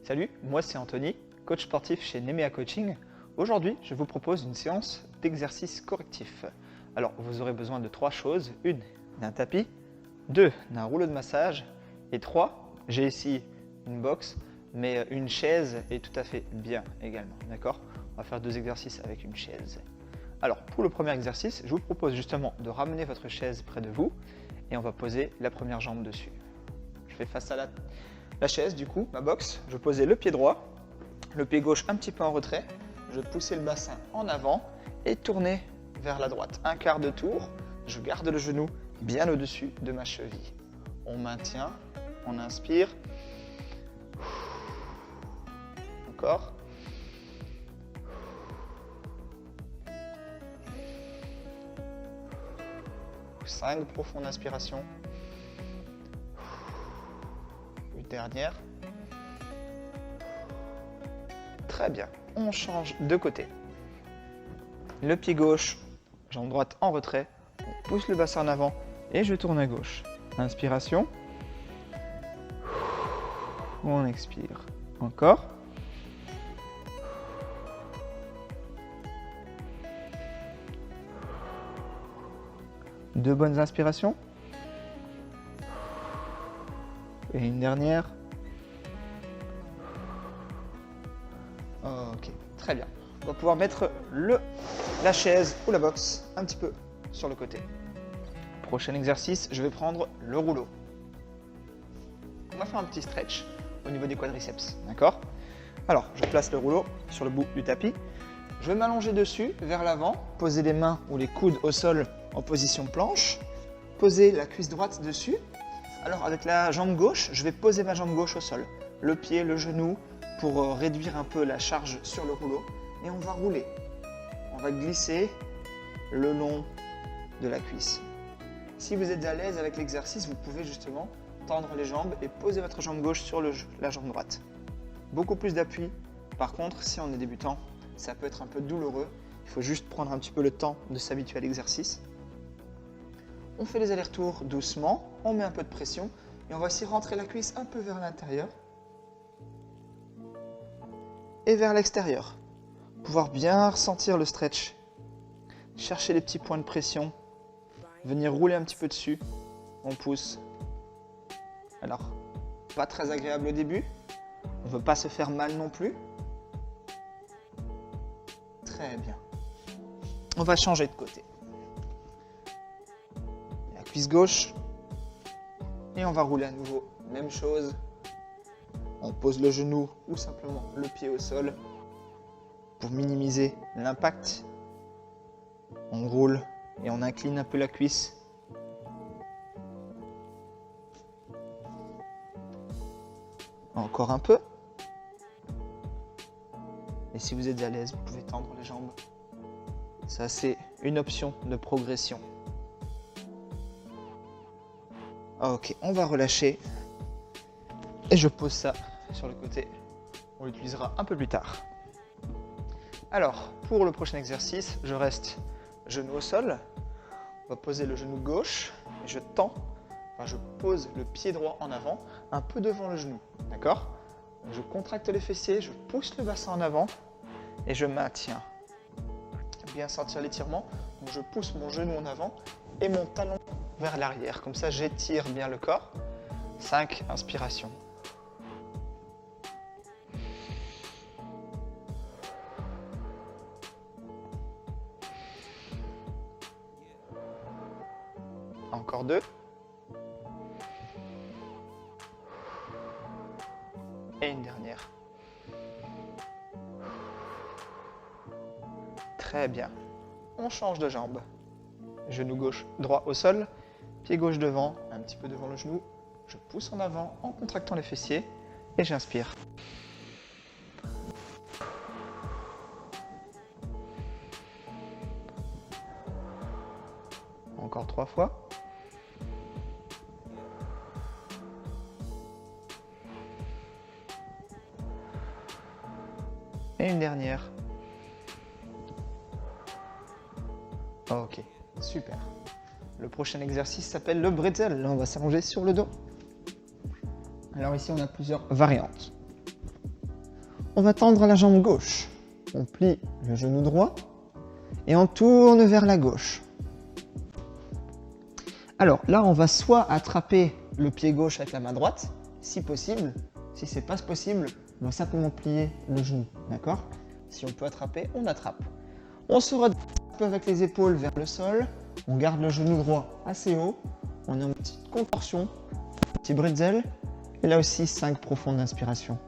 Salut, moi c'est Anthony, coach sportif chez Nemea Coaching. Aujourd'hui, je vous propose une séance d'exercice correctif. Alors, vous aurez besoin de 3 choses. 1, d'un tapis. 2, d'un rouleau de massage. Et 3, j'ai ici une box, mais une chaise est tout à fait bien également. D'accord? On va faire 2 exercices avec une chaise. Alors, pour le premier exercice, je vous propose justement de ramener votre chaise près de vous et on va poser la première jambe dessus. Je fais face à la chaise, du coup, ma box. Je posais le pied droit, le pied gauche un petit peu en retrait. Je poussais le bassin en avant et tournais vers la droite. Un quart de tour, je garde le genou bien au-dessus de ma cheville. On maintient, on inspire. Encore. 5 profondes inspirations. Une dernière. Très bien. On change de côté. Le pied gauche, jambe droite en retrait. On pousse le bassin en avant et je tourne à gauche. Inspiration. On expire. Encore. Deux bonnes inspirations. Et une dernière. Ok, très bien. On va pouvoir mettre la chaise ou la box un petit peu sur le côté. Prochain exercice, je vais prendre le rouleau. On va faire un petit stretch au niveau des quadriceps, d'accord? Alors, je place le rouleau sur le bout du tapis. Je vais m'allonger dessus, vers l'avant, poser les mains ou les coudes au sol en position planche, poser la cuisse droite dessus. Alors, avec la jambe gauche, je vais poser ma jambe gauche au sol, le pied, le genou, pour réduire un peu la charge sur le rouleau. Et on va rouler. On va glisser le long de la cuisse. Si vous êtes à l'aise avec l'exercice, vous pouvez justement tendre les jambes et poser votre jambe gauche sur la jambe droite. Beaucoup plus d'appui. Par contre, si on est débutant, ça peut être un peu douloureux. Il faut juste prendre un petit peu le temps de s'habituer à l'exercice. On fait les allers-retours doucement, on met un peu de pression et on va aussi rentrer la cuisse un peu vers l'intérieur et vers l'extérieur. Pouvoir bien ressentir le stretch. Chercher les petits points de pression. Venir rouler un petit peu dessus. On pousse. Alors, pas très agréable au début. On ne veut pas se faire mal non plus. Très bien. On va changer de côté. La cuisse gauche. Et on va rouler à nouveau. Même chose. On pose le genou ou simplement le pied au sol pour minimiser l'impact. On roule et on incline un peu la cuisse. Encore un peu. Et si vous êtes à l'aise, vous pouvez tendre les jambes. Ça, c'est une option de progression. Ok, on va relâcher. Et je pose ça sur le côté. On l'utilisera un peu plus tard. Alors, pour le prochain exercice, je reste genou au sol. On va poser le genou gauche. Et je tends, je pose le pied droit en avant, un peu devant le genou. D'accord? Je contracte les fessiers, je pousse le bassin en avant et je maintiens. Bien sentir l'étirement. Donc je pousse mon genou en avant et mon talon vers l'arrière. Comme ça, j'étire bien le corps. 5 inspirations. Encore 2. Et une dernière. Très bien. On change de jambe. Genou gauche droit au sol, pied gauche devant, un petit peu devant le genou. Je pousse en avant en contractant les fessiers et j'inspire. Encore 3 fois. Et une dernière. Ok, super. Le prochain exercice s'appelle le bretzel. Là, on va s'allonger sur le dos. Alors ici, on a plusieurs variantes. on va tendre la jambe gauche. On plie le genou droit et on tourne vers la gauche. Alors là, on va soit attraper le pied gauche avec la main droite, si possible. Si c'est pas possible, on va simplement plier le genou, d'accord? Si on peut attraper, on attrape. On se redresse un peu avec les épaules vers le sol. On garde le genou droit assez haut. On a une petite contorsion, un petit bretzel. Et là aussi, 5 profondes inspirations.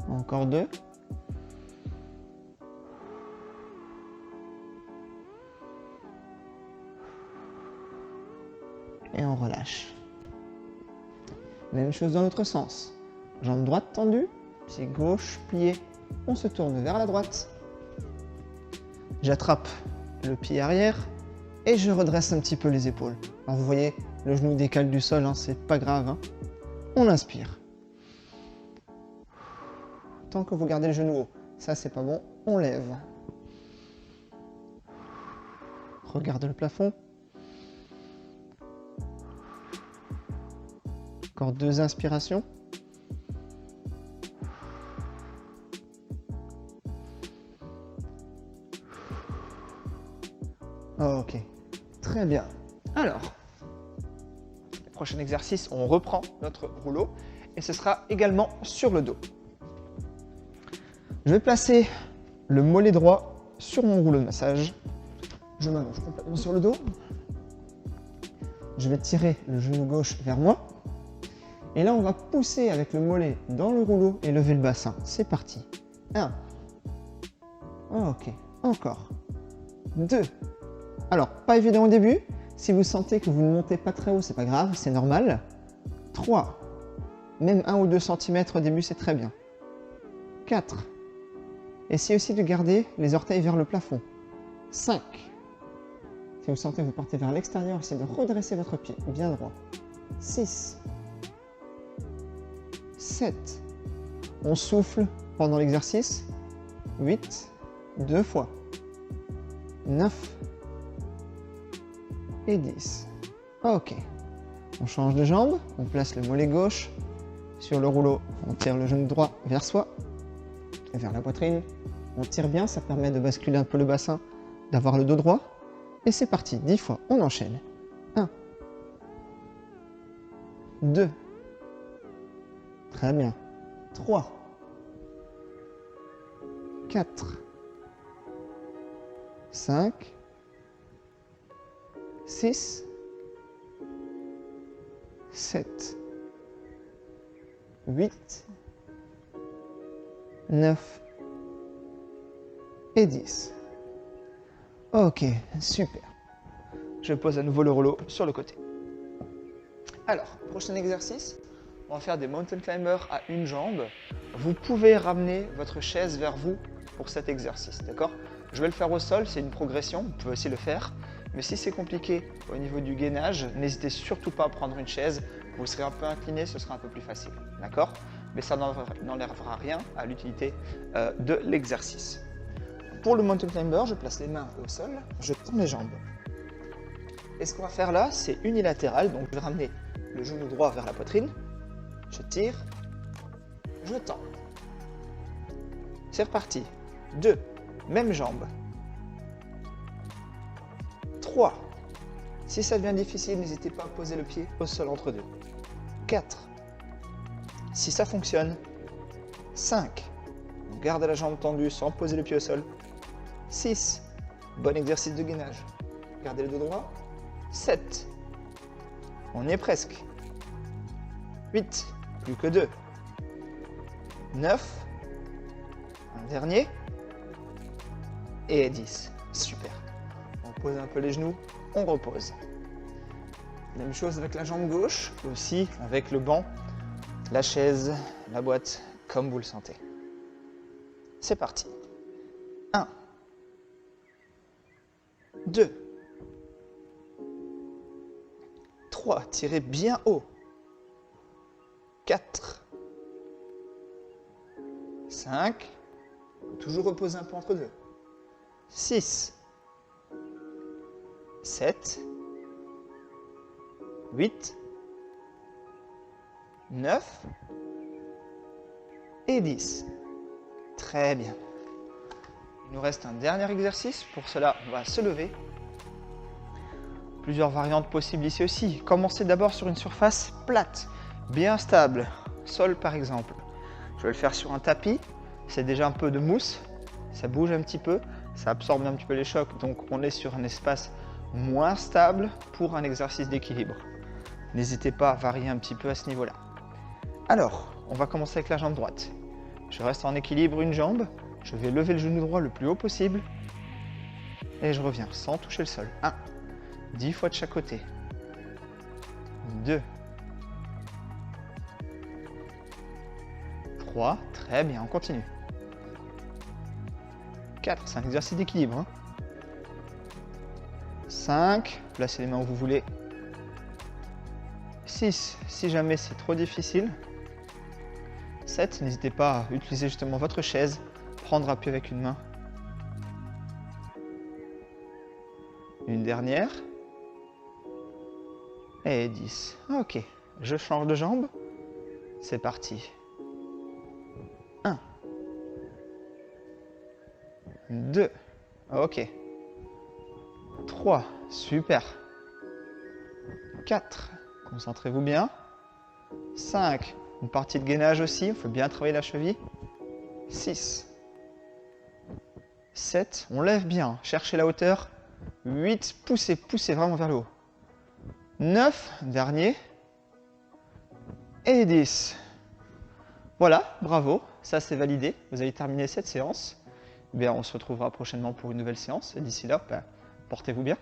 Encore 2. Et on relâche. Même chose dans l'autre sens. Jambe droite tendue, pied gauche plié. On se tourne vers la droite. J'attrape le pied arrière et je redresse un petit peu les épaules. Alors vous voyez, le genou décale du sol, hein, c'est pas grave. Hein. On inspire. Tant que vous gardez le genou haut, ça c'est pas bon, on lève. Regarde le plafond. Encore 2 inspirations. Ok, très bien. Alors, le prochain exercice, on reprend notre rouleau et ce sera également sur le dos. Je vais placer le mollet droit sur mon rouleau de massage. Je m'allonge complètement sur le dos. Je vais tirer le genou gauche vers moi. Et là, on va pousser avec le mollet dans le rouleau et lever le bassin. C'est parti. 1. Ok, encore. 2. Alors, pas évident au début. Si vous sentez que vous ne montez pas très haut, c'est pas grave, c'est normal. 3. Même 1 ou 2 cm au début, c'est très bien. 4. Essayez aussi de garder les orteils vers le plafond. 5. Si vous sentez que vous partez vers l'extérieur, essayez de redresser votre pied bien droit. 6. 7. On souffle pendant l'exercice. 8. 2 fois. 9. Et 10. Ok. On change de jambe. On place le mollet gauche sur le rouleau. On tire le genou droit vers soi. Et vers la poitrine. On tire bien, ça permet de basculer un peu le bassin, d'avoir le dos droit. Et c'est parti, 10 fois, on enchaîne. 1. 2. Très bien. 3. 4. 5. 6. 7. 8. 9. Et 10. Ok, super. Je pose à nouveau le rouleau sur le côté. Alors, prochain exercice, on va faire des mountain climbers à une jambe. Vous pouvez ramener votre chaise vers vous pour cet exercice, d'accord? Je vais le faire au sol, c'est une progression, vous pouvez aussi le faire. Mais si c'est compliqué au niveau du gainage, n'hésitez surtout pas à prendre une chaise. Vous serez un peu incliné, ce sera un peu plus facile, d'accord? Mais ça n'enlèvera rien à l'utilité de l'exercice. Pour le mountain climber, je place les mains au sol, je tends les jambes. Et ce qu'on va faire là, c'est unilatéral, donc je vais ramener le genou droit vers la poitrine, je tire, je tends. C'est reparti. 2, même jambe. 3. Si ça devient difficile, n'hésitez pas à poser le pied au sol entre deux. 4. Si ça fonctionne, 5. On garde la jambe tendue sans poser le pied au sol. 6. Bon exercice de gainage. Gardez le dos droit. 7. On y est presque. 8. Plus que 2. 9. Un dernier. Et 10. Super. On pose un peu les genoux. On repose. Même chose avec la jambe gauche. Aussi avec le banc, la chaise, la boîte, comme vous le sentez. C'est parti. 1. 2. 3. Tirez bien haut. 4. 5. Toujours reposer un peu entre deux. 6. 7, 8, 9 et 10. Très bien. Il nous reste un dernier exercice. Pour cela, on va se lever. Plusieurs variantes possibles ici aussi. Commencez d'abord sur une surface plate, bien stable. Sol par exemple. Je vais le faire sur un tapis. C'est déjà un peu de mousse. Ça bouge un petit peu. Ça absorbe un petit peu les chocs. Donc on est sur un espace moins stable pour un exercice d'équilibre. N'hésitez pas à varier un petit peu à ce niveau-là. Alors, on va commencer avec la jambe droite. Je reste en équilibre une jambe. Je vais lever le genou droit le plus haut possible. Et je reviens sans toucher le sol. 1. 10 fois de chaque côté. 2. 3. Très bien, on continue. 4. C'est un exercice d'équilibre. Hein. 5. Placez les mains où vous voulez. 6. Si jamais c'est trop difficile. 7. N'hésitez pas à utiliser justement votre chaise. Prendre appui avec une main. Une dernière. Et 10. Ok. Je change de jambe. C'est parti. 1. 2. Ok. 3. Super. 4. Concentrez-vous bien. 5. Une partie de gainage aussi. Il faut bien travailler la cheville. 6. 7. On lève bien. Cherchez la hauteur. 8. Poussez, poussez vraiment vers le haut. 9. Dernier. Et 10. Voilà, bravo. Ça, c'est validé. Vous avez terminé cette séance. Bien, on se retrouvera prochainement pour une nouvelle séance. Et d'ici là, portez-vous bien.